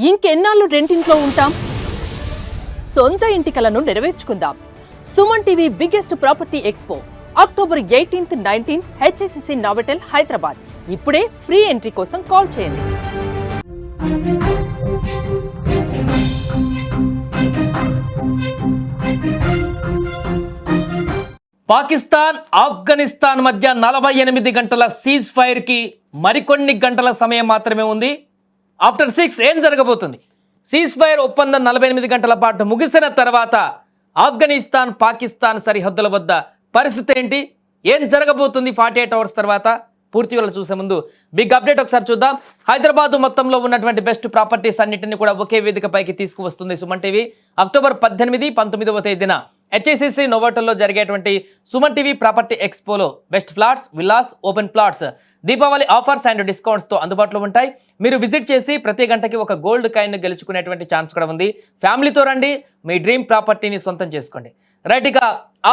ఇంకెన్నాళ్ళు రెంటింట్లో ఉంటాం? సొంత ఇంటి కలను నెరవేర్చుకుందాం. Suman TV biggest property expo October 18th, 19th HSCC Novotel Hyderabad. ఇప్పుడే ఫ్రీ ఎంట్రీ కోసం కాల్ చేయండి. పాకిస్తాన్ ఆఫ్ఘనిస్తాన్ మధ్య 48 గంటల సీజ్ ఫైర్ కి మరికొన్ని గంటల సమయం మాత్రమే ఉంది. ఆఫ్టర్ 6 ఏం జరగబోతుంది? సీజ్ ఫైర్ ఒప్పందం 48 గంటల పాటు ముగిసిన తర్వాత ఆఫ్ఘనిస్తాన్ పాకిస్తాన్ సరిహద్దుల వద్ద పరిస్థితి ఏంటి, ఏం జరగబోతుంది 48 అవర్స్ తర్వాత? పూర్తి వివరాలు చూసే ముందు బిగ్ అప్డేట్ ఒకసారి చూద్దాం. హైదరాబాద్ మొత్తంలో ఉన్నటువంటి బెస్ట్ ప్రాపర్టీస్ అన్నింటినీ కూడా ఒకే వేదికపైకి తీసుకువస్తుంది సుమన్ టీవీ. అక్టోబర్ 18, 19వ తేదీన హెచ్ఐసిసి నోవోటెల్లో జరిగేటువంటి సుమన్ టీవీ ప్రాపర్టీ ఎక్స్పోలో best flats, villas, open plots Deepavali offers and డిస్కౌంట్స్తో అందుబాటులో ఉంటాయి. మీరు విజిట్ చేసి ప్రతి గంటకి ఒక గోల్డ్ కాయిన్ గెలుచుకునేటువంటి ఛాన్స్ కూడా ఉంది. ఫ్యామిలీతో రండి, మీ డ్రీమ్ ప్రాపర్టీని సొంతం చేసుకోండి. రైట్, ఇక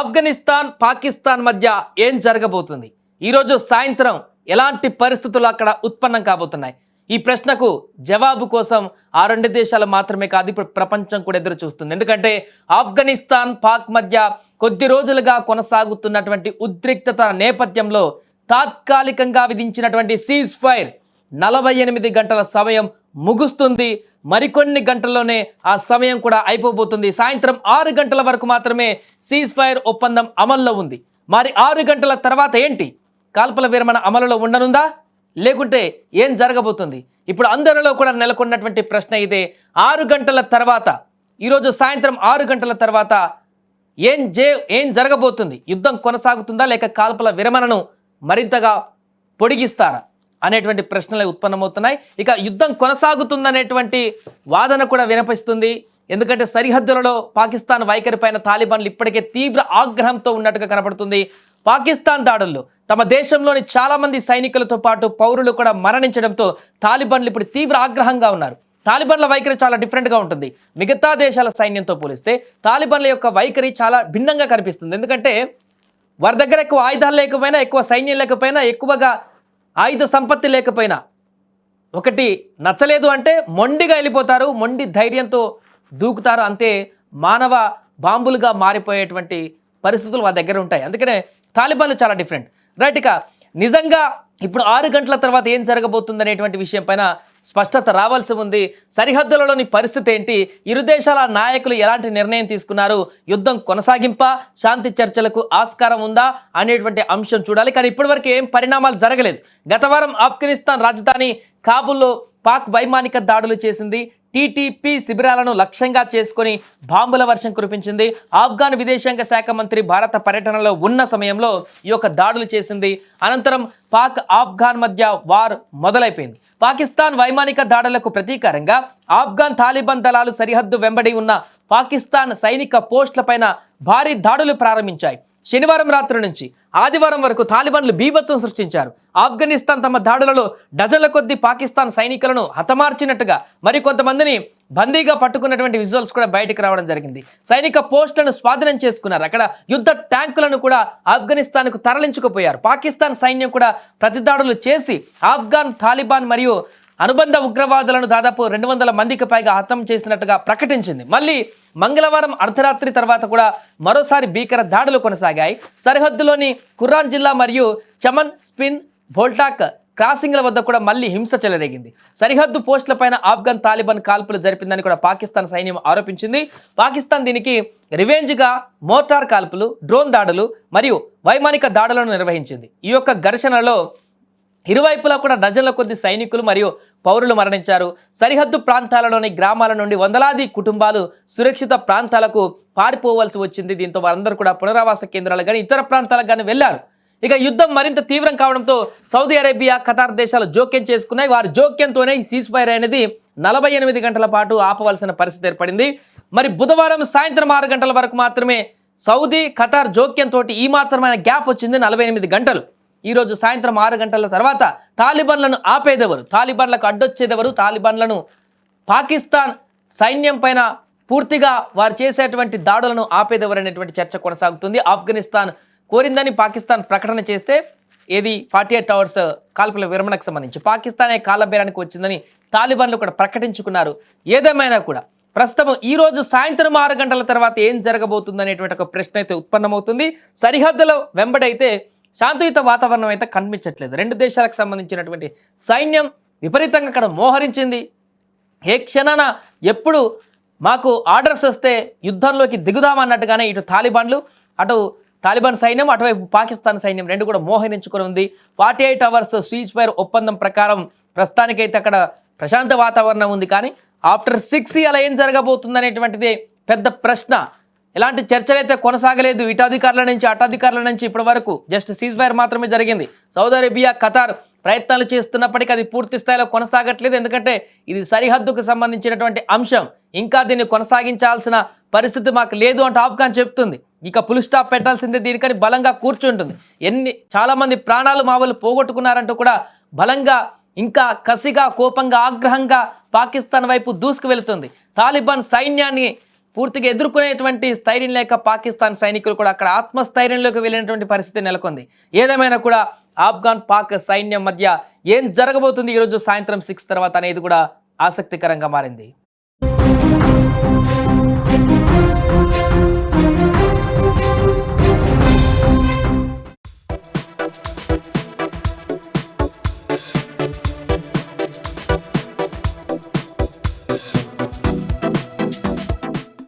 ఆఫ్ఘనిస్తాన్ పాకిస్తాన్ మధ్య ఏం జరగబోతుంది, ఈరోజు సాయంత్రం ఎలాంటి పరిస్థితులు అక్కడ ఉత్పన్నం కాబోతున్నాయి? ఈ ప్రశ్నకు జవాబు కోసం ఆ రెండు దేశాలు మాత్రమే కాదు, ఇప్పుడు ప్రపంచం కూడా ఎదురు చూస్తుంది. ఎందుకంటే ఆఫ్ఘనిస్తాన్ పాక్ మధ్య కొద్ది రోజులుగా కొనసాగుతున్నటువంటి ఉద్రిక్తత నేపథ్యంలో తాత్కాలికంగా విధించినటువంటి సీజ్ ఫైర్ 48 గంటల సమయం ముగుస్తుంది. మరికొన్ని గంటల్లోనే ఆ సమయం కూడా అయిపోబోతుంది. సాయంత్రం 6 గంటల వరకు మాత్రమే సీజ్ ఫైర్ ఒప్పందం అమల్లో ఉంది. మరి 6 గంటల తర్వాత ఏంటి? కాల్పుల విరమణ అమలులో ఉండనుందా, లేకుంటే ఏం జరగబోతుంది? ఇప్పుడు అందరిలో కూడా నెలకొన్నటువంటి ప్రశ్న ఇదే. 6 గంటల తర్వాత, ఈరోజు సాయంత్రం 6 గంటల తర్వాత ఏం జరగబోతుంది? యుద్ధం కొనసాగుతుందా, లేక కాల్పుల విరమణను మరింతగా పొడిగిస్తారా అనేటువంటి ప్రశ్నలు ఉత్పన్నమవుతున్నాయి. ఇక యుద్ధం కొనసాగుతుందనేటువంటి వాదన కూడా వినిపిస్తుంది. ఎందుకంటే సరిహద్దులలో పాకిస్తాన్ వైఖరి పైన తాలిబాన్లు ఇప్పటికే తీవ్ర ఆగ్రహంతో ఉన్నట్టుగా కనపడుతుంది. పాకిస్తాన్ దాడుల్లో తమ దేశంలోని చాలా మంది సైనికులతో పాటు పౌరులు కూడా మరణించడంతో తాలిబాన్లు ఇప్పుడు తీవ్ర ఆగ్రహంగా ఉన్నారు. తాలిబాన్ల వైఖరి చాలా డిఫరెంట్గా ఉంటుంది. మిగతా దేశాల సైన్యంతో పోలిస్తే తాలిబాన్ల యొక్క వైఖరి చాలా భిన్నంగా కనిపిస్తుంది. ఎందుకంటే వారి దగ్గర ఎక్కువ ఆయుధాలు లేకపోయినా, ఎక్కువ సైన్యం లేకపోయినా, ఎక్కువగా ఆయుధ సంపత్తి లేకపోయినా, ఒకటి నచ్చలేదు అంటే మొండిగా వెళ్ళిపోతారు, మొండి ధైర్యంతో దూకుతారు. అంతే, మానవ బాంబులుగా మారిపోయేటువంటి పరిస్థితులు వారి దగ్గర ఉంటాయి. అందుకనే తాలిబాన్లు చాలా డిఫరెంట్. రైట్, ఇక నిజంగా ఇప్పుడు 6 గంటల తర్వాత ఏం జరగబోతుంది అనేటువంటి విషయం పైన స్పష్టత రావాల్సి ఉంది. సరిహద్దులలోని పరిస్థితి ఏంటి, ఇరు దేశాల నాయకులు ఎలాంటి నిర్ణయం తీసుకున్నారు, యుద్ధం కొనసాగింపా, శాంతి చర్చలకు ఆస్కారం ఉందా అనేటువంటి అంశం చూడాలి. కానీ ఇప్పటివరకు ఏం పరిణామాలు జరగలేదు. గత వారం ఆఫ్ఘనిస్తాన్ రాజధాని కాబూల్లో పాక్ వైమానిక దాడులు చేసింది. టీటీపీ శిబిరాలను లక్ష్యంగా చేసుకొని బాంబుల వర్షం కురిపించింది. ఆఫ్ఘాన్ విదేశాంగ శాఖ మంత్రి భారత పర్యటనలో ఉన్న సమయంలో ఈ యొక్క దాడులు చేసింది. అనంతరం పాక్ ఆఫ్ఘాన్ మధ్య వార్ మొదలైపోయింది. పాకిస్తాన్ వైమానిక దాడులకు ప్రతీకారంగా ఆఫ్ఘాన్ తాలిబాన్ దళాలు సరిహద్దు వెంబడి ఉన్న పాకిస్తాన్ సైనిక పోస్టులపైన భారీ దాడులు ప్రారంభించాయి. శనివారం రాత్రి నుంచి ఆదివారం వరకు తాలిబాన్లు బీభత్సం సృష్టించారు. ఆఫ్ఘనిస్తాన్ తమ దాడులలో డజన్ల కొద్దీ పాకిస్తాన్ సైనికులను హతమార్చినట్టుగా మరికొంతమందిని బందీగా పట్టుకున్నటువంటి విజువల్స్ కూడా బయటకు రావడం జరిగింది. సైనిక పోస్టులను స్వాధీనం చేసుకున్నారు. అక్కడ యుద్ధ ట్యాంకులను కూడా ఆఫ్ఘనిస్తాన్కు తరలించుకుపోయారు. పాకిస్తాన్ సైన్యం కూడా ప్రతిదాడులు చేసి ఆఫ్ఘాన్ తాలిబాన్ మరియు అనుబంధ ఉగ్రవాదులను దాదాపు 200 మందికి పైగా హతం చేసినట్టుగా ప్రకటించింది. మళ్ళీ మంగళవారం అర్ధరాత్రి తర్వాత కూడా మరోసారి భీకర దాడులు కొనసాగాయి. సరిహద్దులోని కుర్రాన్ జిల్లా మరియు చమన్, స్పిన్, భోల్టాక్ క్రాసింగ్ల వద్ద కూడా మళ్ళీ హింస చెలరేగింది. సరిహద్దు పోస్టులపైన ఆఫ్ఘన్ తాలిబాన్ కాల్పులు జరిపిందని కూడా పాకిస్తాన్ సైన్యం ఆరోపించింది. పాకిస్తాన్ దీనికి రివెంజ్గా మోటార్ కాల్పులు, డ్రోన్ దాడులు మరియు వైమానిక దాడులను నిర్వహించింది. ఈ యొక్క ఘర్షణలో ఇరువైపులా కూడా డజన్ల కొద్ది సైనికులు మరియు పౌరులు మరణించారు. సరిహద్దు ప్రాంతాలలోని గ్రామాల నుండి వందలాది కుటుంబాలు సురక్షిత ప్రాంతాలకు పారిపోవలసి వచ్చింది. దీంతో వారందరూ కూడా పునరావాస కేంద్రాలు కానీ ఇతర ప్రాంతాలకు కానీ వెళ్లారు. ఇక యుద్ధం మరింత తీవ్రం కావడంతో సౌదీ అరేబియా, ఖతార్ దేశాలు జోక్యం చేసుకున్నాయి. వారి జోక్యంతోనే ఈ సీజ్ ఫైర్ అనేది 48 గంటల పాటు ఆపవలసిన పరిస్థితి ఏర్పడింది. మరి బుధవారం సాయంత్రం 6 గంటల వరకు మాత్రమే సౌదీ, ఖతార్ జోక్యంతో ఈ మాత్రమైన గ్యాప్ వచ్చింది, 48 గంటలు. ఈరోజు సాయంత్రం 6 గంటల తర్వాత తాలిబాన్లను ఆపేదెవరు, తాలిబాన్లకు అడ్డొచ్చేదెవరు, తాలిబాన్లను పాకిస్తాన్ సైన్యం పైన పూర్తిగా వారు చేసేటువంటి దాడులను ఆపేదెవరు అనేటువంటి చర్చ కొనసాగుతుంది. ఆఫ్ఘనిస్తాన్ కోరిందని పాకిస్తాన్ ప్రకటన చేస్తే ఏది 48 అవర్స్ కాల్పుల విరమణకు సంబంధించి పాకిస్తానే కాళ్ళబేరానికి వచ్చిందని తాలిబాన్లు కూడా ప్రకటించుకున్నారు. ఏదేమైనా కూడా ప్రస్తుతం ఈ రోజు సాయంత్రం 6 గంటల తర్వాత ఏం జరగబోతుంది అనేటువంటి ఒక ప్రశ్న అయితే ఉత్పన్నమవుతుంది. సరిహద్దుల వెంబడైతే శాంతియుత వాతావరణం అయితే కనిపించట్లేదు. రెండు దేశాలకు సంబంధించినటువంటి సైన్యం విపరీతంగా అక్కడ మోహరించింది. ఏ క్షణాన ఎప్పుడు మాకు ఆర్డర్స్ వస్తే యుద్ధంలోకి దిగుదామన్నట్టుగానే ఇటు తాలిబాన్లు, అటు తాలిబాన్ సైన్యం, అటువైపు పాకిస్తాన్ సైన్యం రెండు కూడా మోహరించుకొని ఉంది. 48 అవర్స్ సీజ్ ఫైర్ ఒప్పందం ప్రకారం ప్రస్తుతానికైతే అక్కడ ప్రశాంత వాతావరణం ఉంది. కానీ ఆఫ్టర్ 6 అలా ఏం జరగబోతుంది అనేటువంటిది పెద్ద ప్రశ్న. ఎలాంటి చర్చలు అయితే కొనసాగలేదు ఇటు అధికారుల నుంచి అటు అధికారుల నుంచి ఇప్పటి వరకు. జస్ట్ సీజ్ ఫైర్ మాత్రమే జరిగింది. సౌదీ అరేబియా, ఖతార్ ప్రయత్నాలు చేస్తున్నప్పటికీ అది పూర్తి స్థాయిలో కొనసాగట్లేదు. ఎందుకంటే ఇది సరిహద్దుకు సంబంధించినటువంటి అంశం. ఇంకా దీన్ని కొనసాగించాల్సిన పరిస్థితి మాకు లేదు అంటూ ఆఫ్ఘాన్ చెప్తుంది. ఇక ఫుల్ స్టాప్ పెట్టాల్సిందే దీనికని బలంగా కూర్చుంటుంది. చాలామంది ప్రాణాలు మా వాళ్ళు పోగొట్టుకున్నారంటూ కూడా బలంగా, ఇంకా కసిగా, కోపంగా, ఆగ్రహంగా పాకిస్తాన్ వైపు దూసుకు వెళుతుంది. తాలిబాన్ సైన్యాన్ని పూర్తిగా ఎదుర్కొనేటువంటి స్థైర్యం లేక పాకిస్తాన్ సైనికులు కూడా అక్కడ ఆత్మస్థైర్యంలోకి వెళ్ళినటువంటి పరిస్థితి నెలకొంది. ఏదేమైనా కూడా ఆఫ్ఘాన్ పాక్ సైన్యం మధ్య ఏం జరగబోతుంది ఈరోజు సాయంత్రం 6 తర్వాత అనేది కూడా ఆసక్తికరంగా మారింది.